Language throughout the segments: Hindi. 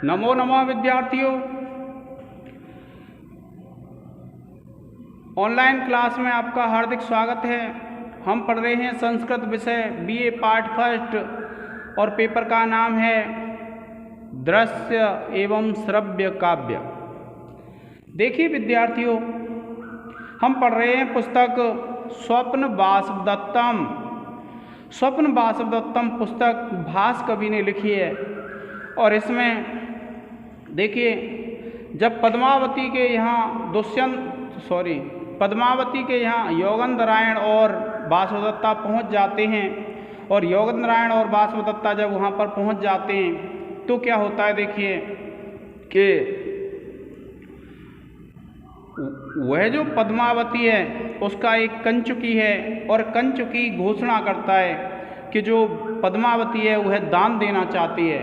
नमो नमः विद्यार्थियों। ऑनलाइन क्लास में आपका हार्दिक स्वागत है। हम पढ़ रहे हैं संस्कृत विषय बीए पार्ट फर्स्ट और पेपर का नाम है दृश्य एवं श्रव्य काव्य। देखिए विद्यार्थियों, हम पढ़ रहे हैं पुस्तक स्वप्न वासवदत्तम। स्वप्न वासवदत्तम पुस्तक भास कवि ने लिखी है और इसमें देखिए जब पद्मावती के यहाँ पद्मावती के यहाँ योगेंद्रायण और वासवदत्ता पहुँच जाते हैं और योगेंद्रायण और वासवदत्ता जब वहाँ पर पहुँच जाते हैं तो क्या होता है, देखिए कि वह जो पद्मावती है उसका एक कंचुकी है और कंचुकी घोषणा करता है कि जो पद्मावती है वह दान देना चाहती है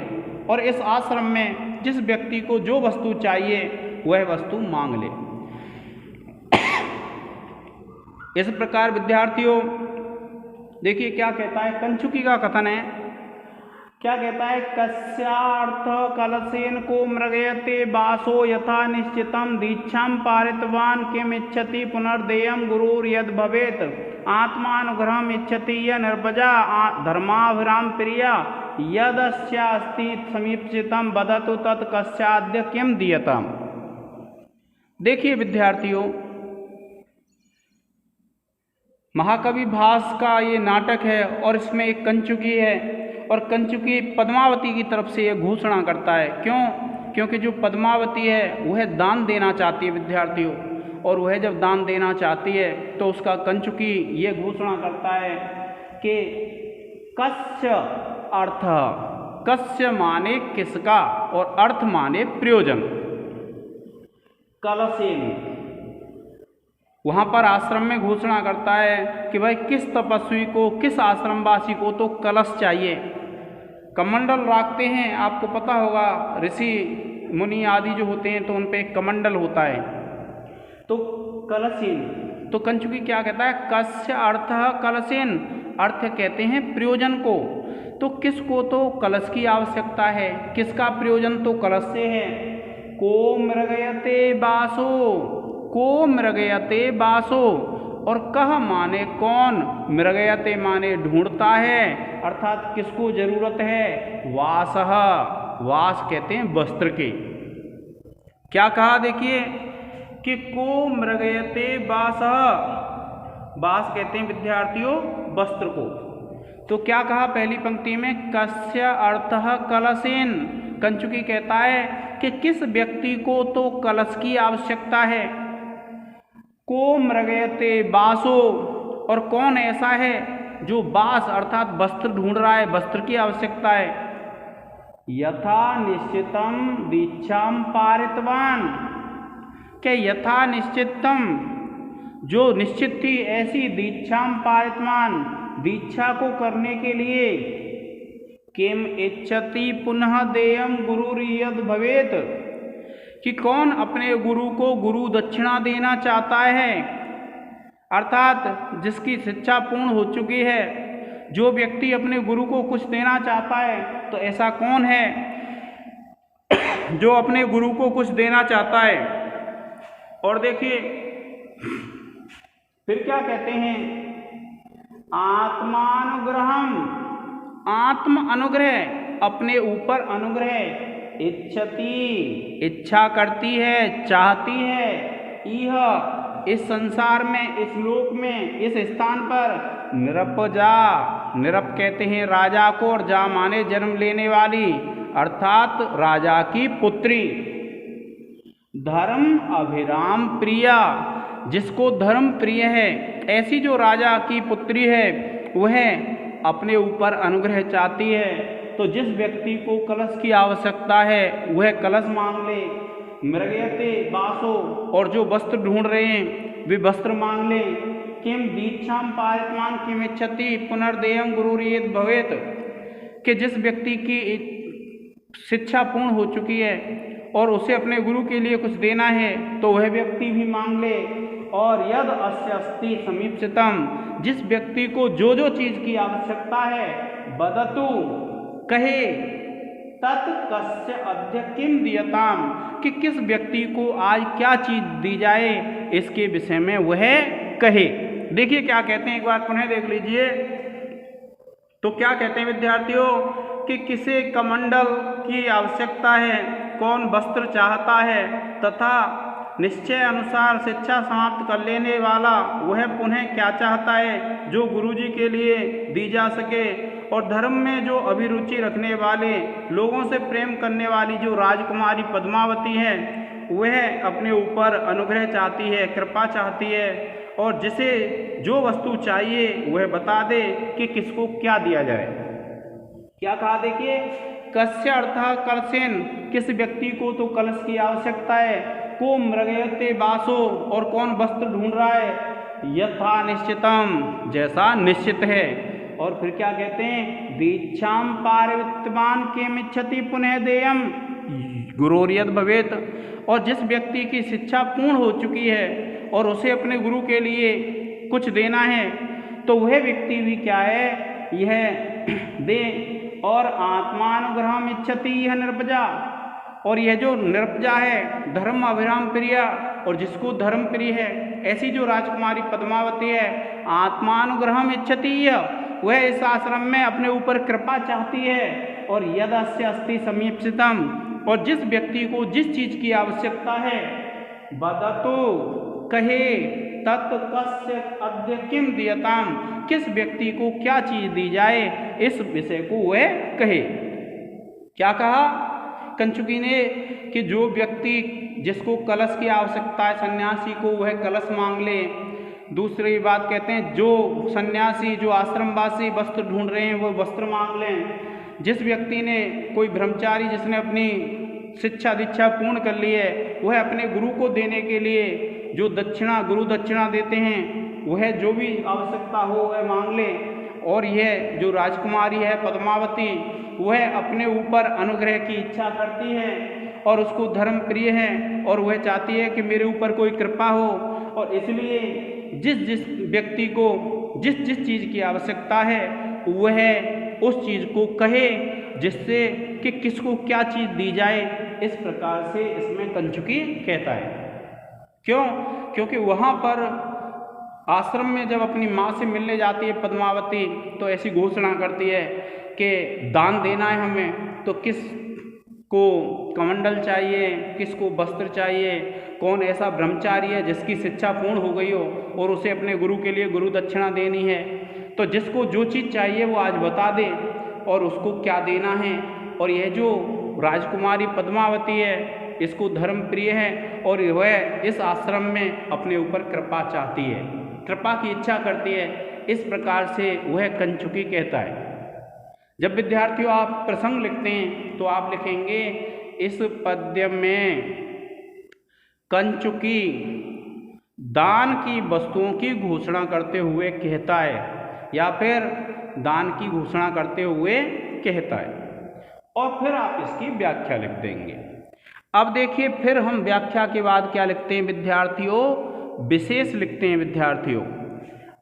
और इस आश्रम में जिस व्यक्ति को जो वस्तु चाहिए वह वस्तु मांग ले। इस प्रकार विद्यार्थियों देखिए क्या कहता है, कंचुकी का कथन है, क्या कहता है, कस्यार्थ कलसेन को मृगयते वासो यथा निश्चितम दीक्षां पारितवान किम इच्छति पुनर्देयम गुरुर यद भवेत आत्मानुग्रहम इच्छति य निर्वजा धर्माभिराम प्रिया यदस्यास्ति समीप्सितम वदतु तत् कस्याद्य किम दीयताम। देखिए विद्यार्थियों, महाकवि भास का ये नाटक है और इसमें एक कंचुकी है और कंचुकी पद्मावती की तरफ से ये घोषणा करता है। क्योंकि जो पद्मावती है वह दान देना चाहती है विद्यार्थियों, और वह जब दान देना चाहती है तो उसका कंचुकी ये घोषणा करता है कि कस्य अर्थ, कस्य माने किसका और अर्थ माने प्रयोजन, कलसेन वहाँ पर आश्रम में घोषणा करता है कि भाई किस तपस्वी को, किस आश्रमवासी को तो कलश चाहिए। कमंडल रखते हैं, आपको पता होगा ऋषि मुनि आदि जो होते हैं तो उन पे कमंडल होता है, तो कलसेन। तो कंचुकी क्या कहता है, कस्य अर्थ कलसेन, अर्थ कहते हैं प्रयोजन को, तो किसको तो कलश की आवश्यकता है, किसका प्रयोजन तो कलश से है। को मृगयते वासो, को मृगयते वासो, और कह माने कौन, मृगयते माने ढूंढता है, अर्थात किसको जरूरत है, वासः, वास कहते हैं वस्त्र के। क्या कहा देखिए कि को मृगयते वासः, वास कहते हैं विद्यार्थियों वस्त्र को। तो क्या कहा पहली पंक्ति में, कस्य अर्थः कलसेन, कंचुकी कहता है कि किस व्यक्ति को तो कलश की आवश्यकता है। को मृगयते वासो, और कौन ऐसा है जो वास अर्थात वस्त्र ढूंढ रहा है, वस्त्र की आवश्यकता है। यथा निश्चितम दीक्षां पारितवान, के यथा निश्चितम जो निश्चित थी ऐसी दीक्षां पारितवान, दीक्षा को करने के लिए, किम इच्छति पुनः देयम गुरुर यद भवेत, कि कौन अपने गुरु को गुरु दक्षिणा देना चाहता है, अर्थात जिसकी शिक्षा पूर्ण हो चुकी है, जो व्यक्ति अपने गुरु को कुछ देना चाहता है, तो ऐसा कौन है जो अपने गुरु को कुछ देना चाहता है। और देखिए फिर क्या कहते हैं, आत्मानुग्रहम, आत्म अनुग्रह, अपने ऊपर अनुग्रह, इच्छति इच्छा करती है, चाहती है, यह इस संसार में, इस लोक में, इस स्थान पर, निरपजा, निरप कहते हैं राजा को और जा माने जन्म लेने वाली, अर्थात राजा की पुत्री, धर्म अभिराम प्रिया, जिसको धर्म प्रिय है, ऐसी जो राजा की पुत्री है वह अपने ऊपर अनुग्रह चाहती है। तो जिस व्यक्ति को कलश की आवश्यकता है वह कलश मांग ले, मृगयते वासो, और जो वस्त्र ढूंढ रहे हैं वे वस्त्र मांग ले, किम दीक्षां पारितवान किम इच्छति पुनर्देयम गुरुर यद भवेत, कि जिस व्यक्ति की शिक्षा पूर्ण हो चुकी है और उसे अपने गुरु के लिए कुछ देना है तो वह व्यक्ति भी मांग ले। और यद अस्य अस्ति समीप्सितम, जिस व्यक्ति को जो जो चीज़ की आवश्यकता है, वदतु कहे, तत् कस्य अद्य किम दीयताम, कि किस व्यक्ति को आज क्या चीज दी जाए, इसके विषय में वह कहे। देखिए क्या कहते हैं, एक बार पुनः देख लीजिए। तो क्या कहते हैं विद्यार्थियों कि किसे कमंडल की आवश्यकता है, कौन वस्त्र चाहता है, तथा निश्चय अनुसार शिक्षा समाप्त कर लेने वाला वह पुनः क्या चाहता है जो गुरुजी के लिए दी जा सके, और धर्म में जो अभिरुचि रखने वाले, लोगों से प्रेम करने वाली जो राजकुमारी पद्मावती है, वह अपने ऊपर अनुग्रह चाहती है, कृपा चाहती है, और जिसे जो वस्तु चाहिए वह बता दे कि किसको क्या दिया जाए। क्या कहा देखिए, कस्य अर्थः कलसेन, किस व्यक्ति को तो कलश की आवश्यकता है, को मृगयते बासो, और कौन वस्त्र ढूंढ रहा है, यथा निश्चितम, जैसा निश्चित है। और फिर क्या कहते हैं, दीक्षाम पारवित्तवान केमिच्छति पुनः देयम गुरोर्यद भवेत, और जिस व्यक्ति की शिक्षा पूर्ण हो चुकी है और उसे अपने गुरु के लिए कुछ देना है, तो वह व्यक्ति भी क्या है, यह दे। और आत्मानुग्रहम इच्छति यह निर्पजा, और यह जो निर्पजा है धर्म अभिराम प्रिया, और जिसको धर्म प्रिय है, ऐसी जो राजकुमारी पद्मावती है, आत्मानुग्रहम इच्छति वह इस आश्रम में अपने ऊपर कृपा चाहती है। और यदस्य अस्ति समीप्सितम, और जिस व्यक्ति को जिस चीज की आवश्यकता है, वदतु कहे, तत् कस्य अद्य किम दीयताम, किस व्यक्ति को क्या चीज दी जाए, इस विषय को वह कहे। क्या कहा कंचुकी ने कि जो व्यक्ति जिसको कलश की आवश्यकता है, सन्यासी को, वह कलश मांग ले। दूसरी बात कहते हैं जो सन्यासी, जो आश्रमवासी वस्त्र ढूंढ रहे हैं, वो वस्त्र मांग लें। जिस व्यक्ति ने, कोई ब्रह्मचारी जिसने अपनी शिक्षा दीक्षा पूर्ण कर ली है, वह अपने गुरु को देने के लिए जो दक्षिणा, गुरु दक्षिणा देते हैं, वह जो भी आवश्यकता हो वह मांग ले। और यह जो राजकुमारी है पद्मावती, वह अपने ऊपर अनुग्रह की इच्छा करती है और उसको धर्म प्रिय है, और वह चाहती है कि मेरे ऊपर कोई कृपा हो, और इसलिए जिस जिस व्यक्ति को जिस जिस चीज़ की आवश्यकता है वह उस चीज़ को कहे, जिससे कि किसको क्या चीज़ दी जाए। इस प्रकार से इसमें कंचुकी कहता है। क्यों? क्योंकि वहाँ पर आश्रम में जब अपनी माँ से मिलने जाती है पद्मावती, तो ऐसी घोषणा करती है कि दान देना है हमें, तो किस को कमंडल चाहिए, किसको वस्त्र चाहिए, कौन ऐसा ब्रह्मचारी है जिसकी शिक्षा पूर्ण हो गई हो और उसे अपने गुरु के लिए गुरु दक्षिणा देनी है। तो जिसको जो चीज़ चाहिए वो आज बता दे और उसको क्या देना है। और यह जो राजकुमारी पद्मावती है, इसको धर्म प्रिय है और वह इस आश्रम में अपने ऊपर कृपा चाहती है, कृपा की इच्छा करती है। इस प्रकार से वह कंचुकी कहता है। जब विद्यार्थियों आप प्रसंग लिखते हैं तो आप लिखेंगे इस पद्य में कंचुकी दान की वस्तुओं की घोषणा करते हुए कहता है, या फिर दान की घोषणा करते हुए कहता है, और फिर आप इसकी व्याख्या लिख देंगे। अब देखिए फिर हम व्याख्या के बाद क्या लिखते हैं विद्यार्थियों, विशेष लिखते हैं विद्यार्थियों।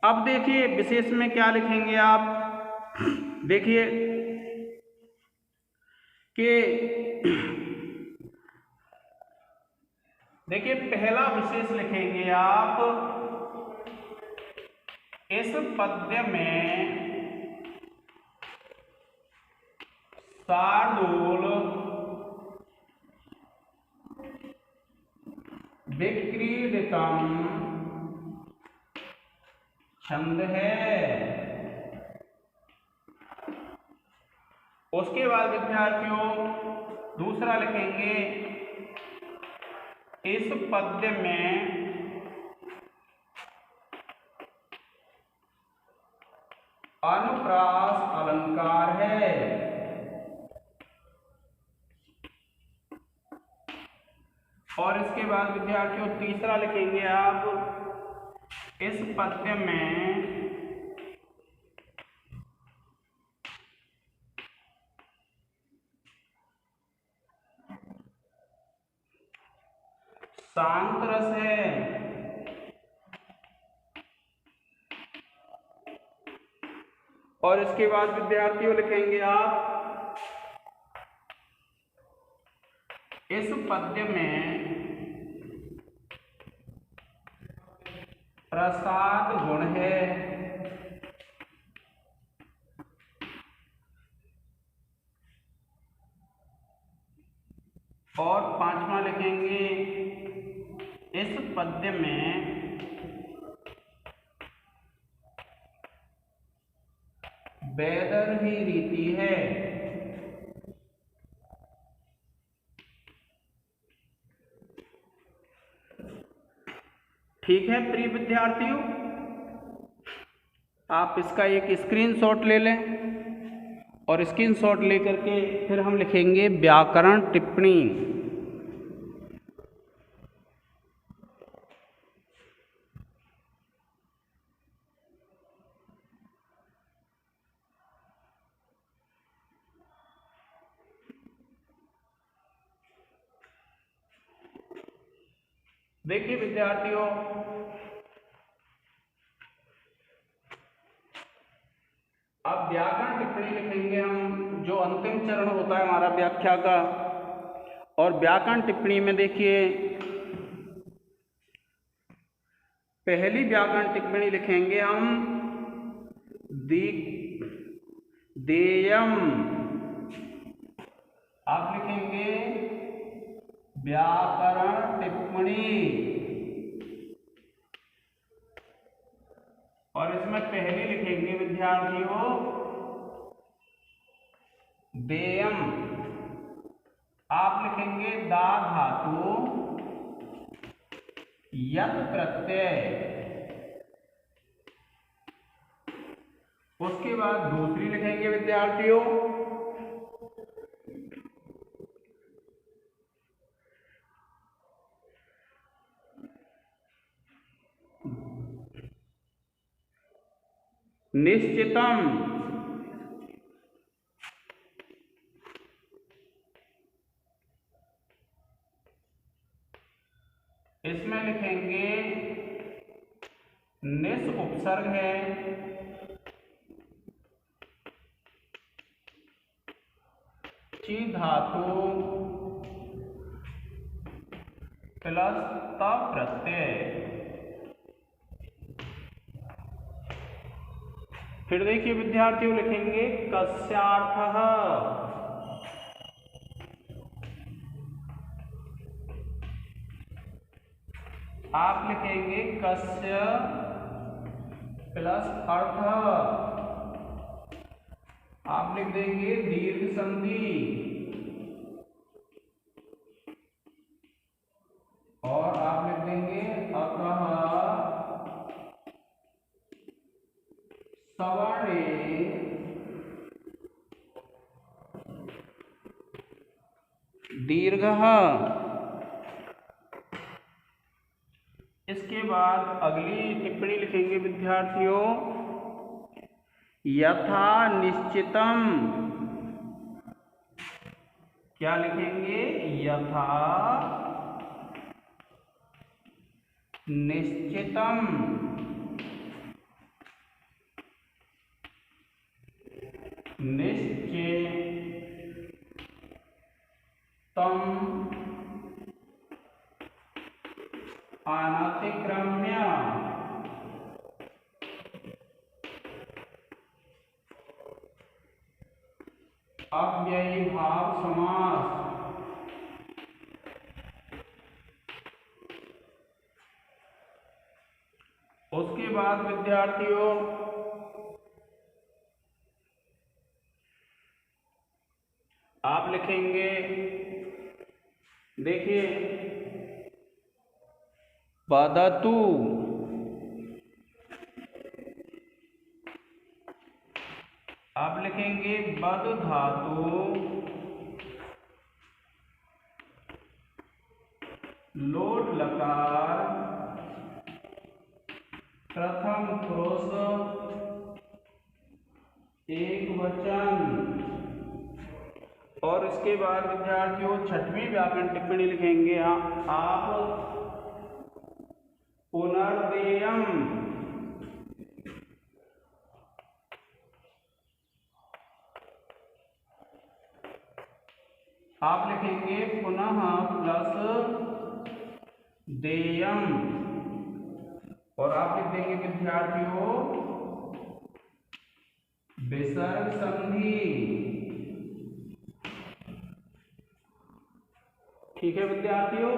अब देखिए विशेष में क्या लिखेंगे आप, देखिए पहला विशेष लिखेंगे आप, इस पद्य में शार्दूल विक्रीडितम छंद है। उसके बाद विद्यार्थियों दूसरा लिखेंगे, इस पद्य में अनुप्रास अलंकार है। और इसके बाद विद्यार्थियों तीसरा लिखेंगे आप, इस पद्य में शांत रस है। और इसके बाद विद्यार्थियों लिखेंगे आप, इस पद्य में प्रसाद गुण है। और पांचवा लिखेंगे, इस पद्य में वैदर्भी रीति है। ठीक है प्रिय विद्यार्थियों, आप इसका एक स्क्रीनशॉट ले लें और स्क्रीनशॉट लेकर के फिर हम लिखेंगे व्याकरण टिप्पणी। देखिए विद्यार्थियों, अब व्याकरण टिप्पणी लिखेंगे हम, जो अंतिम चरण होता है हमारा व्याख्या का। और व्याकरण टिप्पणी में देखिए, पहली व्याकरण टिप्पणी लिखेंगे हम देयम। आप लिखेंगे व्याकरण टिप्पणी, और इसमें पहली लिखेंगे विद्यार्थियों देयम। आप लिखेंगे दा धातु यत प्रत्यय। उसके बाद दूसरी लिखेंगे विद्यार्थियों निश्चितम। इसमें लिखेंगे निस उपसर्ग है, ची धातु प्लस त प्रत्यय। फिर देखिए विद्यार्थियों लिखेंगे कस्यार्थः। आप लिखेंगे कस्य प्लस अर्थ। आप लिख देंगे दीर्घ संधि, और आप लिख देंगे अतः सवर्णे दीर्घः। इसके बाद अगली टिप्पणी लिखेंगे विद्यार्थियों यथा निश्चितम। क्या लिखेंगे? यथा निश्चितम। निश्चितम अनतिक्रम्य। अव्ययी भाव समास। उसके बाद विद्यार्थियों आप लिखेंगे, देखिए वदतु। आप लिखेंगे वद धातु लोट लकार प्रथम पुरुष एक वचन। और इसके बाद विद्यार्थियों छठवीं व्याकरण टिप्पणी लिखेंगे आप पुनर्देयम। आप लिखेंगे पुनः प्लस देयम, और आप लिख देंगे विद्यार्थियों विसर्ग संधि। ठीक है विद्यार्थियों,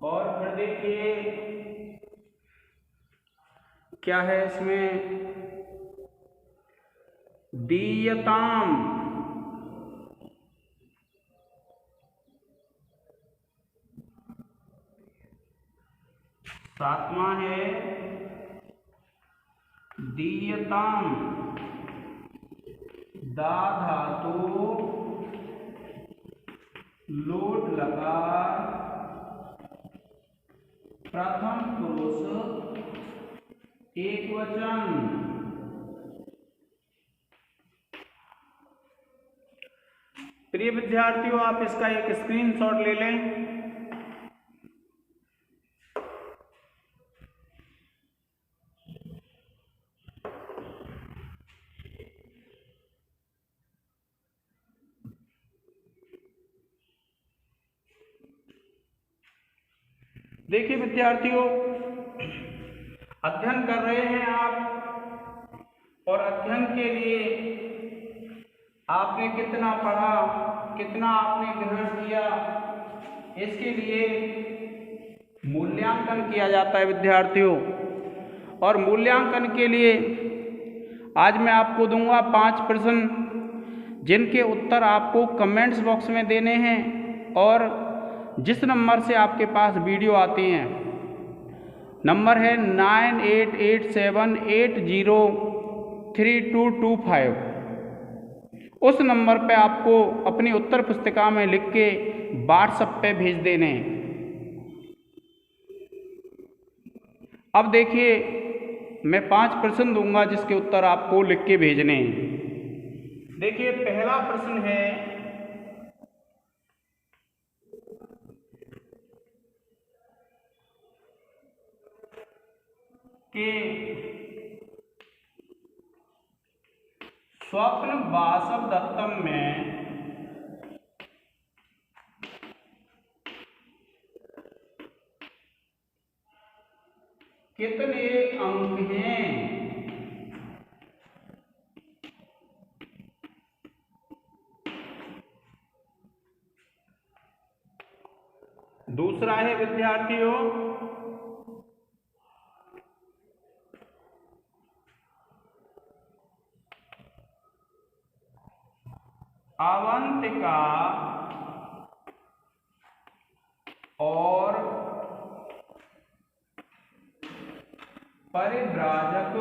और फिर देखिए क्या है इसमें, दीयताम, सातवां है दीयताम, दा धातु लोट लगा प्रथम पुरुष एक वचन। प्रिय विद्यार्थियों, आप इसका एक स्क्रीनशॉट ले लें। देखिए विद्यार्थियों, अध्ययन कर रहे हैं आप, और अध्ययन के लिए आपने कितना पढ़ा, कितना आपने ग्रहण किया, इसके लिए मूल्यांकन किया जाता है विद्यार्थियों। और मूल्यांकन के लिए आज मैं आपको दूंगा 5 प्रश्न, जिनके उत्तर आपको कमेंट्स बॉक्स में देने हैं, और जिस नंबर से आपके पास वीडियो आती हैं, नंबर है 9887803225, उस नंबर पे आपको अपनी उत्तर पुस्तिका में लिख के व्हाट्सएप पे भेज देने। अब देखिए मैं 5 प्रश्न दूंगा जिसके उत्तर आपको लिख के भेजने हैं। देखिए पहला प्रश्न है कि स्वप्न वासवदत्तम में कितने अंक हैं? दूसरा है विद्यार्थियों, अवंतिका और परिव्राजक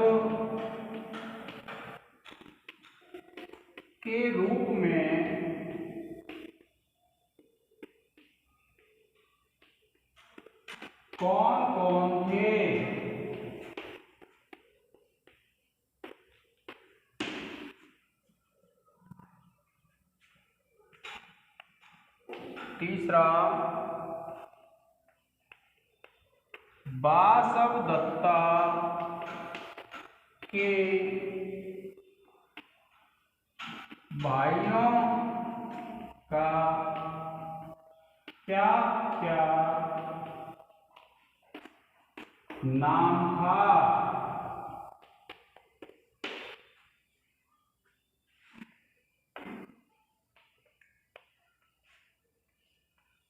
के रूप में कौन कौन थे? तीसरा, वासवदत्ता के भाइयों का क्या क्या नाम था?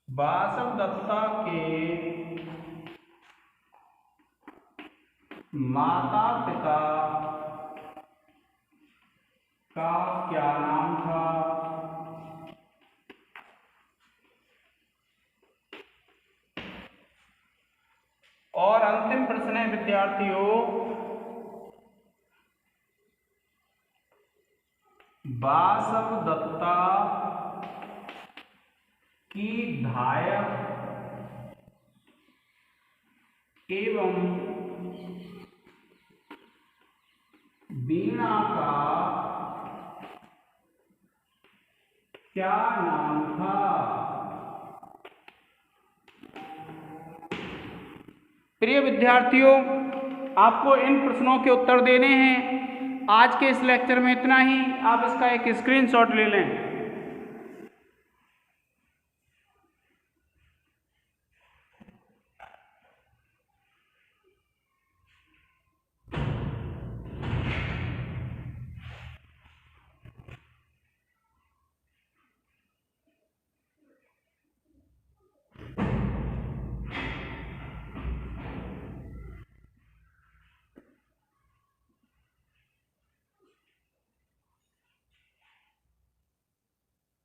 वासवदत्ता के माता पिता का क्या नाम था? और अंतिम प्रश्न है विद्यार्थियों, वासवदत्ता की धायक एवं वीणा का क्या नाम था? प्रिय विद्यार्थियों, आपको इन प्रश्नों के उत्तर देने हैं। आज के इस लेक्चर में इतना ही। आप इसका एक स्क्रीनशॉट ले लें।